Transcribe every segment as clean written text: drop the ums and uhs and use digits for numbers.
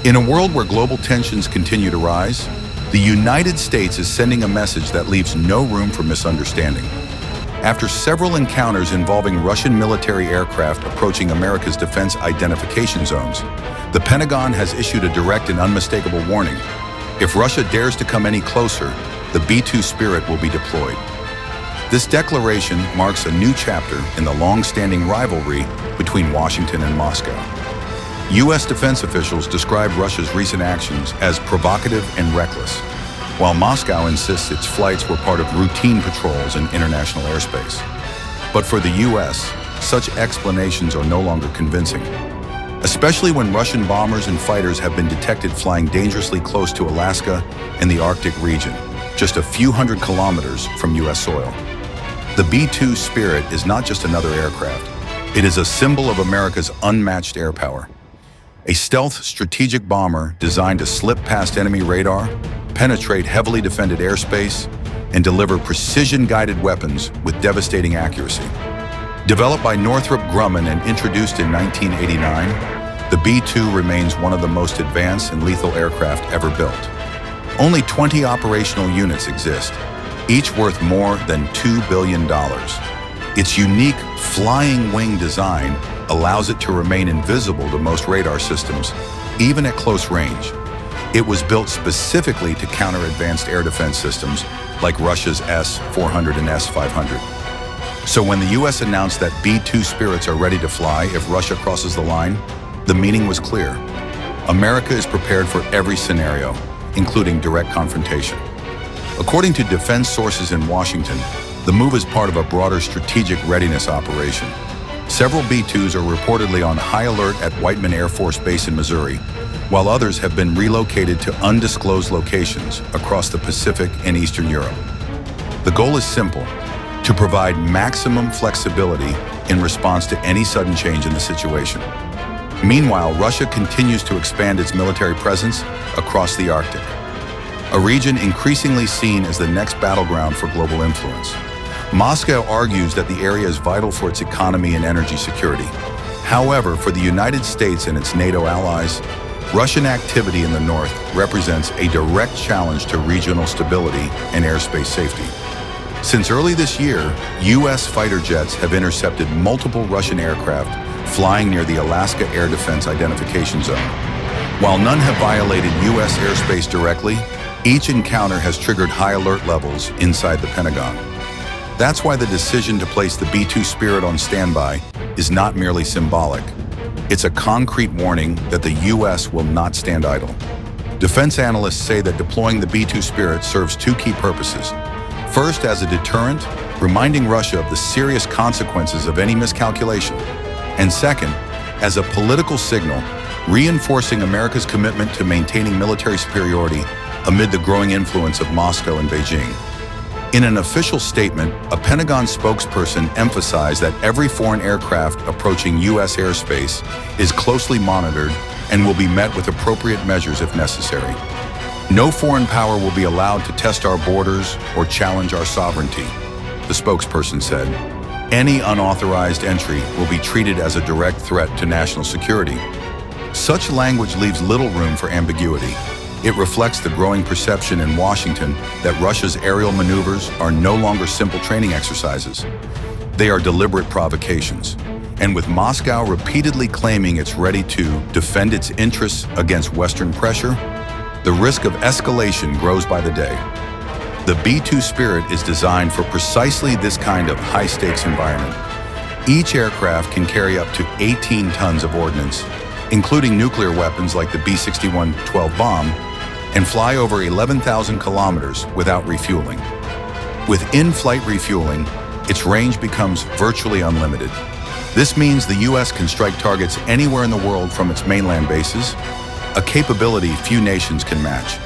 In a world where global tensions continue to rise, the United States is sending a message that leaves no room for misunderstanding. After several encounters involving Russian military aircraft approaching America's defense identification zones, the Pentagon has issued a direct and unmistakable warning. If Russia dares to come any closer, the B-2 Spirit will be deployed. This declaration marks a new chapter in the long-standing rivalry between Washington and Moscow. U.S. defense officials describe Russia's recent actions as provocative and reckless, while Moscow insists its flights were part of routine patrols in international airspace. But for the U.S., such explanations are no longer convincing, especially when Russian bombers and fighters have been detected flying dangerously close to Alaska and the Arctic region, just a few hundred kilometers from U.S. soil. The B-2 Spirit is not just another aircraft. It is a symbol of America's unmatched air power. A stealth strategic bomber designed to slip past enemy radar, penetrate heavily defended airspace, and deliver precision-guided weapons with devastating accuracy. Developed by Northrop Grumman and introduced in 1989, the B-2 remains one of the most advanced and lethal aircraft ever built. Only 20 operational units exist, each worth more than $2 billion. Its unique flying wing design allows it to remain invisible to most radar systems, even at close range. It was built specifically to counter advanced air defense systems like Russia's S-400 and S-500. So when the U.S. announced that B-2 Spirits are ready to fly if Russia crosses the line, the meaning was clear. America is prepared for every scenario, including direct confrontation. According to defense sources in Washington, the move is part of a broader strategic readiness operation. Several B-2s are reportedly on high alert at Whiteman Air Force Base in Missouri, while others have been relocated to undisclosed locations across the Pacific and Eastern Europe. The goal is simple: to provide maximum flexibility in response to any sudden change in the situation. Meanwhile, Russia continues to expand its military presence across the Arctic, a region increasingly seen as the next battleground for global influence. Moscow argues that the area is vital for its economy and energy security. However, for the United States and its NATO allies, Russian activity in the north represents a direct challenge to regional stability and airspace safety. Since early this year, U.S. fighter jets have intercepted multiple Russian aircraft flying near the Alaska Air Defense Identification Zone. While none have violated U.S. airspace directly, each encounter has triggered high alert levels inside the Pentagon. That's why the decision to place the B-2 Spirit on standby is not merely symbolic. It's a concrete warning that the U.S. will not stand idle. Defense analysts say that deploying the B-2 Spirit serves two key purposes. First, as a deterrent, reminding Russia of the serious consequences of any miscalculation. And second, as a political signal, reinforcing America's commitment to maintaining military superiority amid the growing influence of Moscow and Beijing. In an official statement, a Pentagon spokesperson emphasized that every foreign aircraft approaching U.S. airspace is closely monitored and will be met with appropriate measures if necessary. No foreign power will be allowed to test our borders or challenge our sovereignty, the spokesperson said. Any unauthorized entry will be treated as a direct threat to national security. Such language leaves little room for ambiguity. It reflects the growing perception in Washington that Russia's aerial maneuvers are no longer simple training exercises. They are deliberate provocations. And with Moscow repeatedly claiming it's ready to defend its interests against Western pressure, the risk of escalation grows by the day. The B-2 Spirit is designed for precisely this kind of high-stakes environment. Each aircraft can carry up to 18 tons of ordnance, including nuclear weapons like the B-61 12 bomb, and fly over 11,000 kilometers without refueling. With in-flight refueling, its range becomes virtually unlimited. This means the U.S. can strike targets anywhere in the world from its mainland bases, a capability few nations can match.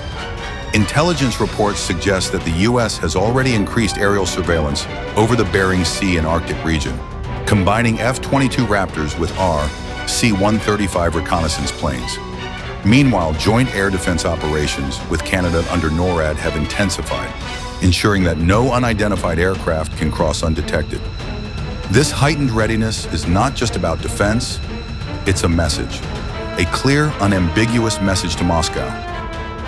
Intelligence reports suggest that the U.S. has already increased aerial surveillance over the Bering Sea and Arctic region, combining F-22 Raptors with C-135 reconnaissance planes. Meanwhile, joint air defense operations with Canada under NORAD have intensified, ensuring that no unidentified aircraft can cross undetected. This heightened readiness is not just about defense, it's a message. a clear, unambiguous message to Moscow.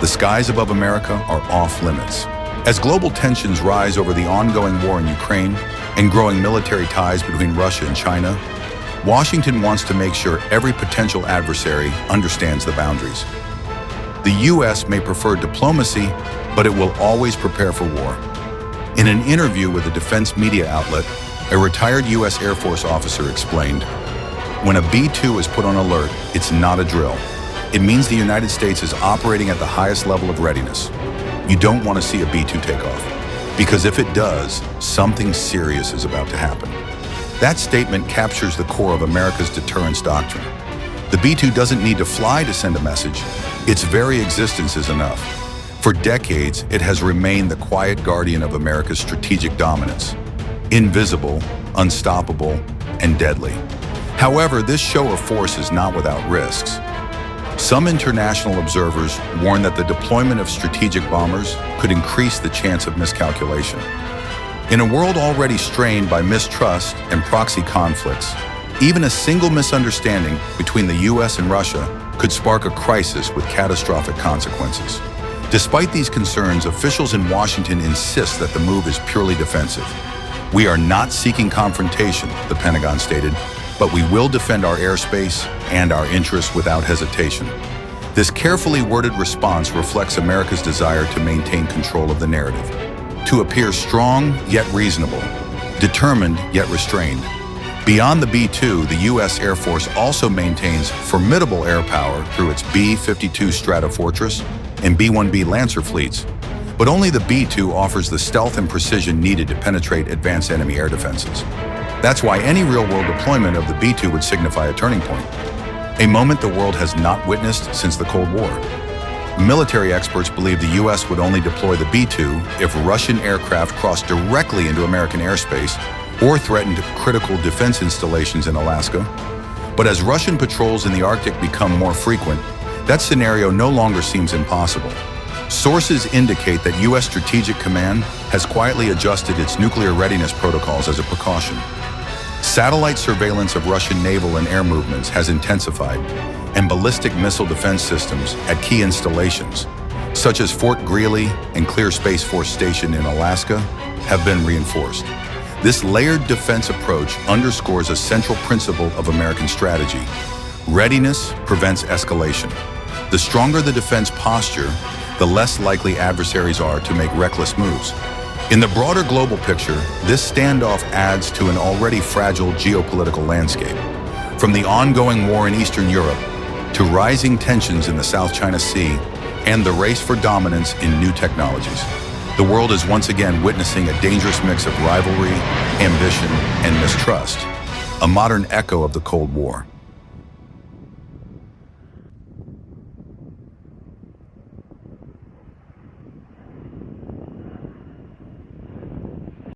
The skies above America are off limits. As global tensions rise over the ongoing war in Ukraine and growing military ties between Russia and China, Washington wants to make sure every potential adversary understands the boundaries. The U.S. may prefer diplomacy, but it will always prepare for war. In an interview with a defense media outlet, a retired U.S. Air Force officer explained, "When a B-2 is put on alert, it's not a drill. It means the United States is operating at the highest level of readiness. You don't want to see a B-2 take off, because if it does, something serious is about to happen." That statement captures the core of America's deterrence doctrine. The B-2 doesn't need to fly to send a message. Its very existence is enough. For decades, it has remained the quiet guardian of America's strategic dominance. Invisible, unstoppable, and deadly. However, this show of force is not without risks. Some international observers warn that the deployment of strategic bombers could increase the chance of miscalculation. In a world already strained by mistrust and proxy conflicts, even a single misunderstanding between the U.S. and Russia could spark a crisis with catastrophic consequences. Despite these concerns, officials in Washington insist that the move is purely defensive. "We are not seeking confrontation," the Pentagon stated, "but we will defend our airspace and our interests without hesitation." This carefully worded response reflects America's desire to maintain control of the narrative, to appear strong yet reasonable, determined yet restrained. Beyond the B-2, the U.S. Air Force also maintains formidable air power through its B-52 Stratofortress and B-1B Lancer fleets. But only the B-2 offers the stealth and precision needed to penetrate advanced enemy air defenses. That's why any real-world deployment of the B-2 would signify a turning point, a moment the world has not witnessed since the Cold War. Military experts believe the U.S. would only deploy the B-2 if Russian aircraft crossed directly into American airspace or threatened critical defense installations in Alaska. But as Russian patrols in the Arctic become more frequent, that scenario no longer seems impossible. Sources indicate that U.S. Strategic Command has quietly adjusted its nuclear readiness protocols as a precaution. Satellite surveillance of Russian naval and air movements has intensified, and ballistic missile defense systems at key installations, such as Fort Greely and Clear Space Force Station in Alaska, have been reinforced. This layered defense approach underscores a central principle of American strategy. Readiness prevents escalation. The stronger the defense posture, the less likely adversaries are to make reckless moves. In the broader global picture, this standoff adds to an already fragile geopolitical landscape. From the ongoing war in Eastern Europe to rising tensions in the South China Sea and the race for dominance in new technologies, the world is once again witnessing a dangerous mix of rivalry, ambition, and mistrust, a modern echo of the Cold War.